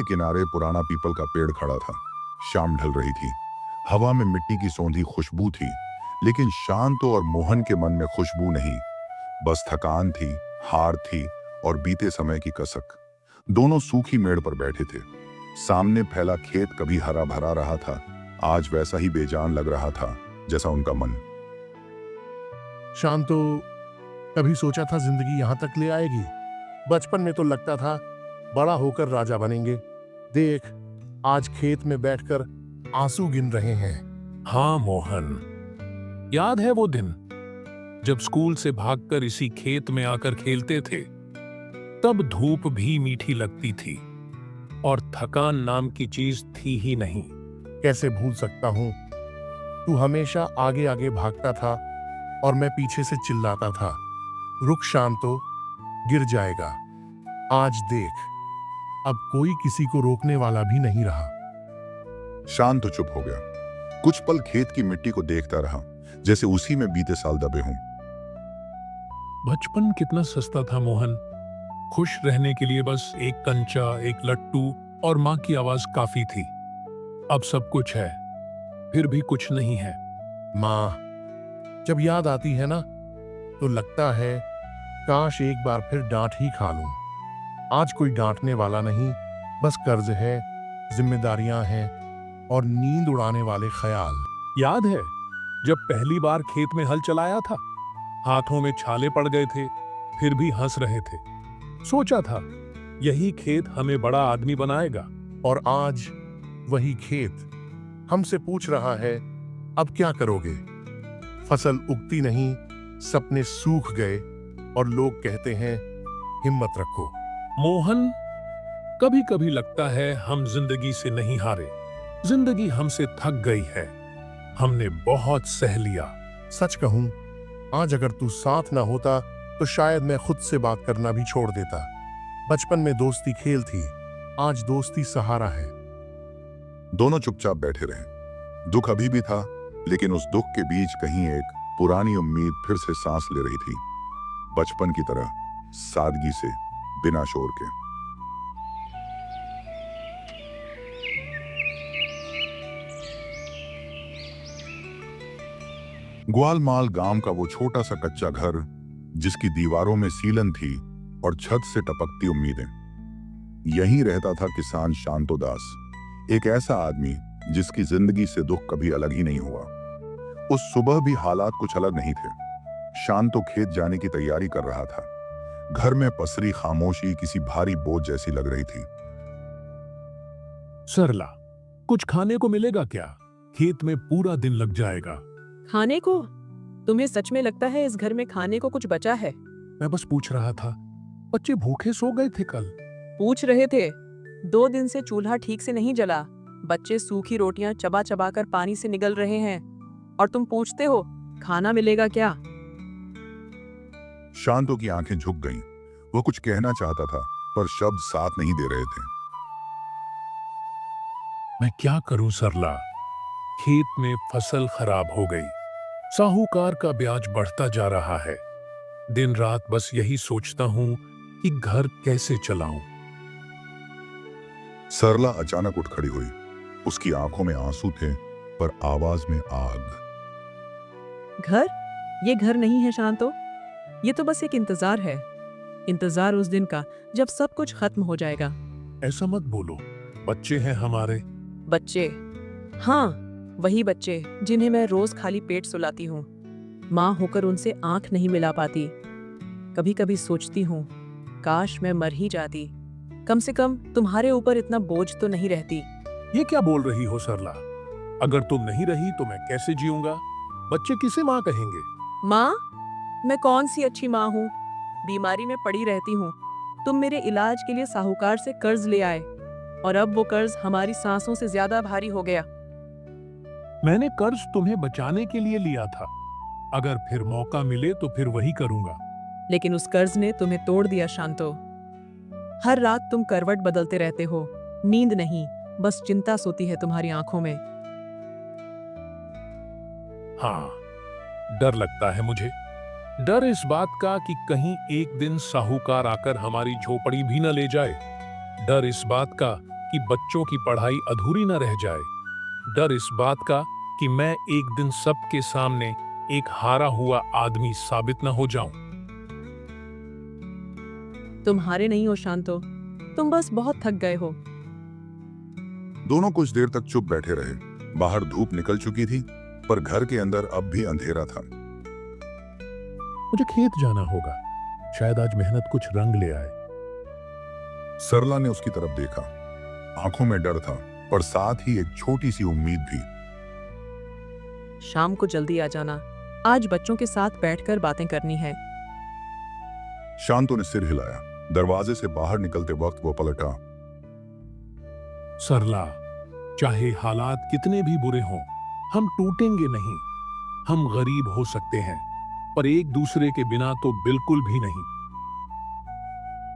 किनारे पुराना पीपल का पेड़ खड़ा था। शाम ढल रही थी। हवा में मिट्टी की सौंधी खुशबू थी, लेकिन शांतो और मोहन के मन में खुशबू नहीं, बस थकान थी, हार थी और बीते समय की कसक। दोनों सूखी मेड़ पर बैठे थे। सामने फैला खेत कभी हरा भरा रहा था, आज वैसा ही बेजान लग रहा था जैसा उनका मन। शांतो, कभी सोचा था जिंदगी यहां तक ले आएगी? बचपन में तो लगता था बड़ा होकर राजा बनेंगे। देख, आज खेत में बैठकर आंसू गिन रहे हैं। हाँ मोहन, याद है वो दिन जब स्कूल से भागकर इसी खेत में आकर खेलते थे। तब धूप भी मीठी लगती थी और थकान नाम की चीज थी ही नहीं। कैसे भूल सकता हूं? तू हमेशा आगे आगे भागता था और मैं पीछे से चिल्लाता था, रुक शांतो, गिर जाएगा। आज देख, अब कोई किसी को रोकने वाला भी नहीं रहा। शांत तो चुप हो गया। कुछ पल खेत की मिट्टी को देखता रहा, जैसे उसी में बीते साल दबे हों। बचपन कितना सस्ता था मोहन। खुश रहने के लिए बस एक कंचा, एक लट्टू और माँ की आवाज काफी थी। अब सब कुछ है, फिर भी कुछ नहीं है। माँ जब याद आती है ना, तो लगता है काश एक बार फिर डांट ही खा लूं। आज कोई डांटने वाला नहीं, बस कर्ज है, जिम्मेदारियां हैं और नींद उड़ाने वाले ख्याल। याद है जब पहली बार खेत में हल चलाया था? हाथों में छाले पड़ गए थे, फिर भी हंस रहे थे। सोचा था यही खेत हमें बड़ा आदमी बनाएगा। और आज वही खेत हमसे पूछ रहा है, अब क्या करोगे? फसल उगती नहीं, सपने सूख गए और लोग कहते हैं हिम्मत रखो। मोहन, कभी कभी लगता है हम जिंदगी से नहीं हारे, जिंदगी हमसे थक गई है। हमने बहुत सह लिया। सच कहूं, आज अगर तू साथ ना होता तो शायद मैं खुद से बात करना भी छोड़ देता। बचपन में दोस्ती खेल थी, आज दोस्ती सहारा है। दोनों चुपचाप बैठे रहे। दुख अभी भी था, लेकिन उस दुख के बीच कहीं एक पुरानी उम्मीद फिर से सांस ले रही थी, बचपन की तरह, सादगी से, बिना शोर के। ग्वालमाल गांव का वो छोटा सा कच्चा घर, जिसकी दीवारों में सीलन थी और छत से टपकती उम्मीदें। यहीं रहता था किसान शांतो दास, एक ऐसा आदमी जिसकी जिंदगी से दुख कभी अलग ही नहीं हुआ। उस सुबह भी हालात कुछ अलग नहीं थे। शांतो खेत जाने की तैयारी कर रहा था। घर में पसरी खामोशी किसी भारी बोझ जैसी लग रही थी। सरला, कुछ खाने को मिलेगा क्या? खेत में पूरा दिन लग जाएगा। खाने को? तुम्हें सच में लगता है इस घर में खाने को कुछ बचा है? मैं बस पूछ रहा था, बच्चे भूखे सो गए थे कल। पूछ रहे थे? 2 दिन से चूल्हा ठीक से नहीं जला, बच्चे सूखी रोटियां चबा चबा कर पानी से निगल रहे हैं, और तुम पूछते हो खाना मिलेगा क्या? शांतो की आंखें झुक गईं। वो कुछ कहना चाहता था, पर शब्द साथ नहीं दे रहे थे। मैं क्या करूं सरला? खेत में फसल खराब हो गई, साहूकार का ब्याज बढ़ता जा रहा है। दिन रात बस यही सोचता हूं कि घर कैसे चलाऊं। सरला अचानक उठ खड़ी हुई। उसकी आंखों में आंसू थे, पर आवाज में आग। घर? ये घर नहीं है शांतो, ये तो बस एक इंतजार है। इंतजार उस दिन का जब सब कुछ खत्म हो जाएगा। ऐसा मत बोलो, बच्चे हैं हमारे। बच्चे? हाँ, वही बच्चे जिन्हें मैं रोज खाली पेट सुलाती हूँ। माँ होकर उनसे आंख नहीं मिला पाती। कभी कभी सोचती हूँ, काश मैं मर ही जाती, कम से कम तुम्हारे ऊपर इतना बोझ तो नहीं रहती। ये क्या बोल रही हो सरला? अगर तुम नहीं रही तो मैं कैसे जीऊंगा? बच्चे किसे माँ कहेंगे? माँ? मैं कौन सी अच्छी माँ हूँ? बीमारी में पड़ी रहती हूँ। तुम मेरे इलाज के लिए साहूकार से कर्ज ले आए, और अब वो कर्ज हमारी सांसों से ज्यादा भारी हो गया। मैंने कर्ज तुम्हें बचाने के लिए लिया था। अगर फिर मौका मिले तो फिर वही करूंगा। लेकिन उस कर्ज ने तुम्हें तोड़ दिया शांतो। हर रात तुम करवट बदलते रहते हो, नींद नहीं, बस चिंता सोती है तुम्हारी आंखों में। हाँ, डर लगता है मुझे। डर इस बात का कि कहीं एक दिन साहूकार आकर हमारी झोपड़ी भी न ले जाए। डर इस बात का कि बच्चों की पढ़ाई अधूरी न रह जाए, डर इस बात का कि मैं एक दिन सबके सामने एक हारा हुआ आदमी साबित न हो जाऊं। तुम हारे नहीं हो शांतो, तुम बस बहुत थक गए हो। दोनों कुछ देर तक चुप बैठे रहे। बाहर धूप निकल चुकी थी, पर घर के अंदर अब भी अंधेरा था। मुझे खेत जाना होगा, शायद आज मेहनत कुछ रंग ले आए। सरला ने उसकी तरफ देखा। आंखों में डर था, पर साथ ही एक छोटी सी उम्मीद भी। शाम को जल्दी आ जाना, आज बच्चों के साथ बैठकर बातें करनी है। शांतो ने सिर हिलाया। दरवाजे से बाहर निकलते वक्त वो पलटा। सरला, चाहे हालात कितने भी बुरे हों, हम टूटेंगे नहीं। हम गरीब हो सकते हैं, पर एक दूसरे के बिना तो बिल्कुल भी नहीं।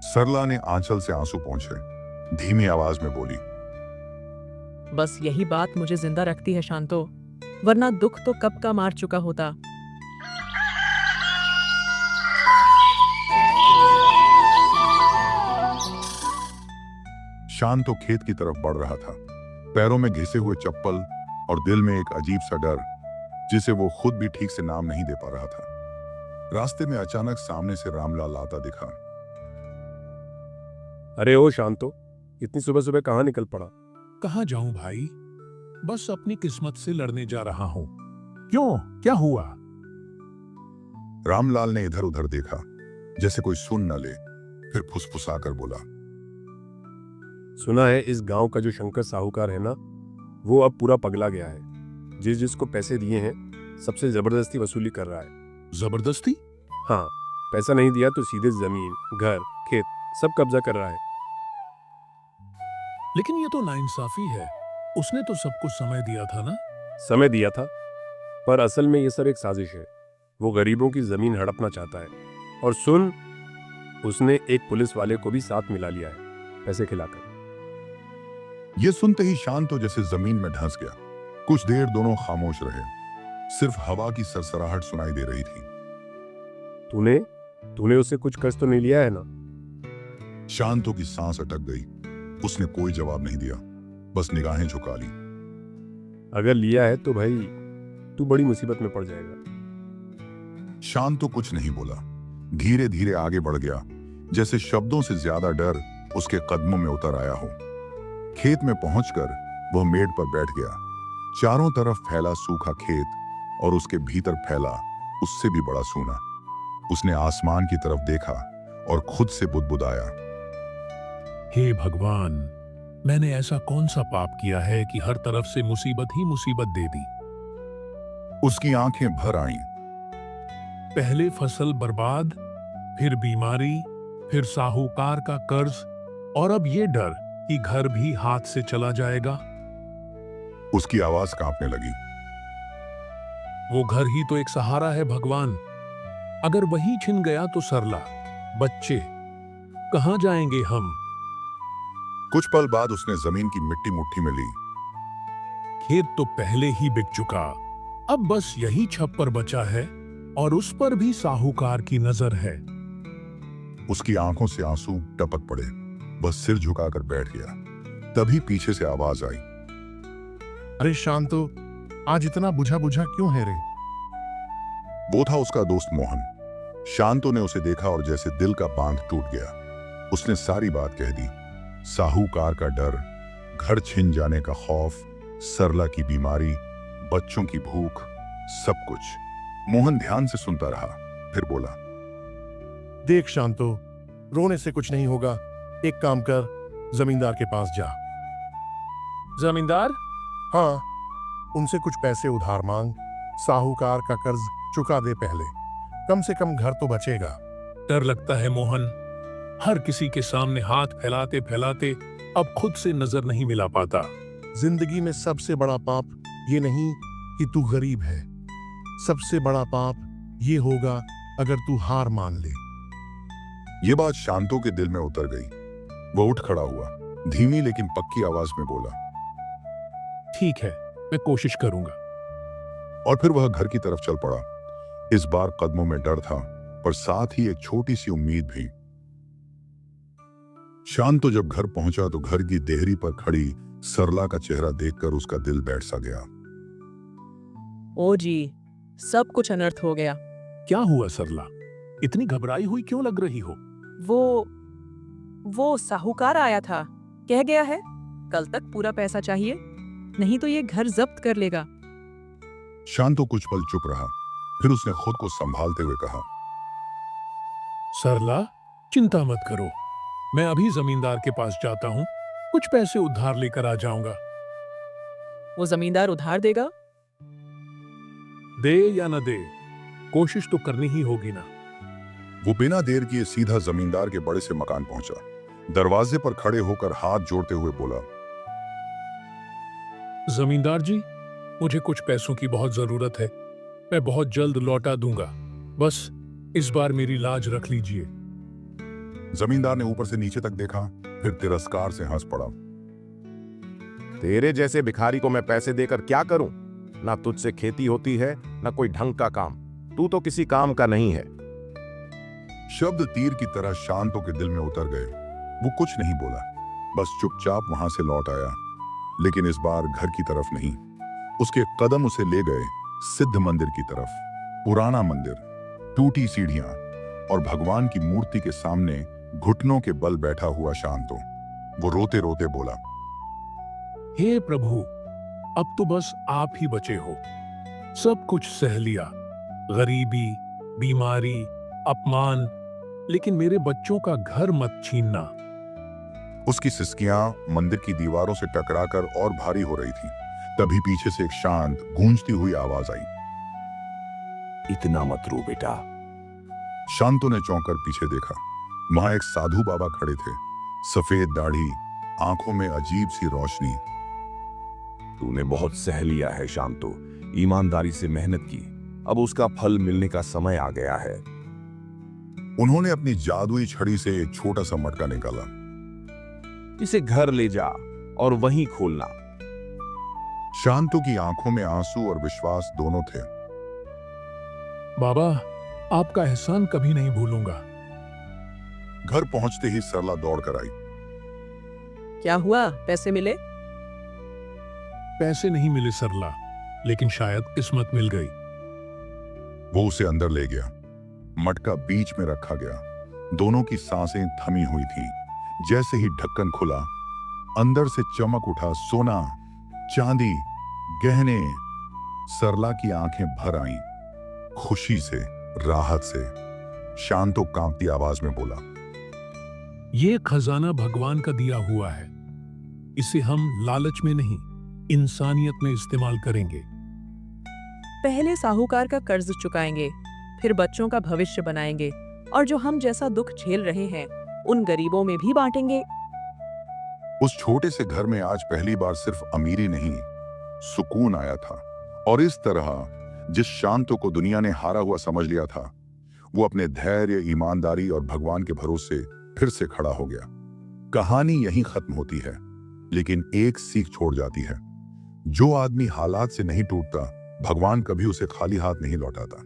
सरला ने आंचल से आंसू पोंछे, धीमी आवाज में बोली। बस यही बात मुझे जिंदा रखती है शांतो, वरना दुख तो कब का मार चुका होता। शांतो खेत की तरफ बढ़ रहा था, पैरों में घिसे हुए चप्पल और दिल में एक अजीब सा डर जिसे वो खुद भी ठीक से नाम नहीं दे पा रहा था। रास्ते में अचानक सामने से रामलाल आता दिखा। अरे ओ शांतो, इतनी सुबह सुबह कहाँ निकल पड़ा? कहाँ जाऊं भाई, बस अपनी किस्मत से लड़ने जा रहा हूं। क्यों, क्या हुआ? रामलाल ने इधर उधर देखा, जैसे कोई सुन न ले, फिर फुसफुसाकर बोला। सुना है इस गांव का जो शंकर साहूकार है ना, वो अब पूरा पगला गया है। जिस जिसको पैसे दिए हैं, सबसे जबरदस्ती वसूली कर रहा है। जबरदस्ती? हाँ, पैसा नहीं दिया तो सीधे जमीन, घर, खेत सब कब्जा कर रहा है। लेकिन ये तो नाइंसाफी है। उसने तो सबको समय दिया था ना। समय दिया था, पर असल में ये सब एक साजिश है। वो गरीबों की जमीन हड़पना चाहता है। और सुन, उसने एक पुलिस वाले को भी साथ मिला लिया है, पैसे खिलाकर। ये सुनते ही शांतो जैसे जमीन में धंस गया। कुछ देर दोनों खामोश रहे, सिर्फ हवा की सरसराहट सुनाई दे रही थी। तूने उससे कुछ कर्ज तो नहीं लिया है ना? शांतो की सांस अटक गई। उसने कोई जवाब नहीं दिया, बस निगाहें झुका ली। अगर लिया है तो भाई तू बड़ी मुसीबत में पड़ जाएगा। शांतो कुछ नहीं बोला, धीरे धीरे आगे बढ़ गया, जैसे शब्दों से ज्यादा डर उसके कदमों में उतर आया हो। खेत में पहुंचकर वह मेड़ पर बैठ गया। चारों तरफ फैला सूखा खेत और उसके भीतर फैला उससे भी बड़ा सूना। उसने आसमान की तरफ देखा और खुद से बुदबुदाया, हे भगवान, मैंने ऐसा कौन सा पाप किया है कि हर तरफ से मुसीबत ही मुसीबत दे दी। उसकी आंखें भर आईं। पहले फसल बर्बाद, फिर बीमारी, फिर साहूकार का कर्ज, और अब ये डर कि घर भी हाथ से चला जाएगा। उसकी आवाज कांपने लगी। वो घर ही तो एक सहारा है भगवान। अगर वही छिन गया तो सरला, बच्चे, कहां जाएंगे हम? कुछ पल बाद उसने जमीन की मिट्टी मुट्ठी में ली। खेत तो पहले ही बिक चुका, अब बस यही छप्पर बचा है, और उस पर भी साहूकार की नजर है। उसकी आंखों से आंसू टपक पड़े, बस सिर झुकाकर बैठ गया। तभी पीछे से आवाज आई। अरे शांतो, आज इतना बुझा बुझा क्यों है रे? वो था उसका दोस्त मोहन। शांतो ने उसे देखा और जैसे दिल का बांध टूट गया। उसने सारी बात कह दी। साहूकार का डर, घर छिन जाने का खौफ, सरला की बीमारी, बच्चों की भूख, सब कुछ। मोहन ध्यान से सुनता रहा, फिर बोला, देख शांतो, रोने से कुछ नहीं होगा। एक काम कर, जमींदार के पास जा। जमींदार? हाँ, उनसे कुछ पैसे उधार मांग। साहूकार का कर्ज चुका दे पहले, कम से कम घर तो बचेगा। डर लगता है मोहन, हर किसी के सामने हाथ फैलाते फैलाते अब खुद से नजर नहीं मिला पाता। जिंदगी में सबसे बड़ा पाप ये नहीं कि तू गरीब है, सबसे बड़ा पाप ये होगा अगर तू हार मान ले। यह बात शांतो के दिल में उतर गई। वो उठ खड़ा हुआ, धीमी लेकिन पक्की आवाज में बोला, ठीक है, मैं कोशिश करूंगा। और फिर वह घर की तरफ चल पड़ा। इस बार कदमों में डर था, पर साथ ही एक छोटी सी उम्मीद भी। शांतो जब घर पहुंचा तो घर की देहरी पर खड़ी सरला का चेहरा देखकर उसका दिल बैठ सा गया। ओ जी, सब कुछ अनर्थ हो गया। क्या हुआ सरला? इतनी घबराई हुई क्यों लग रही हो? वो साहूकार आया था, कह गया है कल तक पूरा पैसा चाहिए, नहीं तो ये घर जब्त कर लेगा। शांतो कुछ पल चुप रहा, फिर उसने खुद को संभालते हुए कहा, सरला, चिंता मत करो, मैं अभी जमींदार के पास जाता हूँ, कुछ पैसे उधार लेकर आ जाऊंगा। वो जमींदार उधार देगा? दे या न दे, कोशिश तो करनी ही होगी ना। वो बिना देर किए सीधा जमींदार के बड़े से मकान पहुंचा। दरवाजे पर खड़े होकर हाथ जोड़ते हुए बोला, जमींदार जी, मुझे कुछ पैसों की बहुत जरूरत है, मैं बहुत जल्द लौटा दूंगा, बस इस बार मेरी लाज रख लीजिए। जमींदार ने ऊपर से नीचे तक देखा, फिर तिरस्कार से हंस पड़ा। तेरे जैसे भिखारी को मैं पैसे देकर क्या करूं? ना तुझसे खेती होती है, ना कोई ढंग का काम, तू तो किसी काम का नहीं है। शब्द तीर की तरह शांतो के दिल में उतर गए। वो कुछ नहीं बोला, बस चुपचाप वहां से लौट आया, लेकिन इस बार घर की तरफ नहीं। उसके कदम उसे ले गए सिद्ध मंदिर की तरफ। पुराना मंदिर, टूटी सीढ़ियां और भगवान की मूर्ति के सामने घुटनों के बल बैठा हुआ शांतो। वो रोते रोते बोला, हे प्रभु, अब तो बस आप ही बचे हो। सब कुछ सह लिया, गरीबी, बीमारी, अपमान, लेकिन मेरे बच्चों का घर मत छीनना। उसकी सिसकियां मंदिर की दीवारों से टकराकर और भारी हो रही थीं। तभी पीछे से एक शांत गूंजती हुई आवाज आई, इतना मत रो बेटा। शांतो ने चौंक कर पीछे देखा। वहां एक साधु बाबा खड़े थे, सफेद दाढ़ी, आंखों में अजीब सी रोशनी। तूने बहुत सह लिया है शांतो, ईमानदारी से मेहनत की, अब उसका फल मिलने का समय आ गया है। उन्होंने अपनी जादुई छड़ी से एक छोटा सा मटका निकाला। इसे घर ले जा और वहीं खोलना। शांतो की आंखों में आंसू और विश्वास दोनों थे। बाबा, आपका एहसान कभी नहीं भूलूंगा। घर पहुंचते ही सरला दौड़कर आई। क्या हुआ, पैसे मिले? पैसे नहीं मिले सरला, लेकिन शायद किस्मत मिल गई। वो उसे अंदर ले गया। मटका बीच में रखा गया। दोनों की सांसें थमी हुई थीं। जैसे ही ढक्कन खुला, अंदर से चमक उठा सोना, चांदी, गहने। सरला की आंखें भर आईं, खुशी से, राहत से। शांतो कांपती आवाज में बोला, ये खजाना भगवान का दिया हुआ है, इसे हम लालच में नहीं, इंसानियत में इस्तेमाल करेंगे। पहले साहूकार का कर्ज चुकाएंगे, फिर बच्चों का भविष्य बनाएंगे, और जो हम जैसा दुख झेल रहे हैं उन गरीबों में भी बांटेंगे। उस छोटे से घर में आज पहली बार सिर्फ अमीरी नहीं, सुकून आया था। और इस तरह जिस शांतो को दुनिया ने हारा हुआ समझ लिया था, वो अपने धैर्य, ईमानदारी और भगवान के भरोसे फिर से खड़ा हो गया। कहानी यहीं खत्म होती है, लेकिन एक सीख छोड़ जाती है। जो आदमी हालात से नहीं टूटता, भगवान कभी उसे खाली हाथ नहीं लौटाता।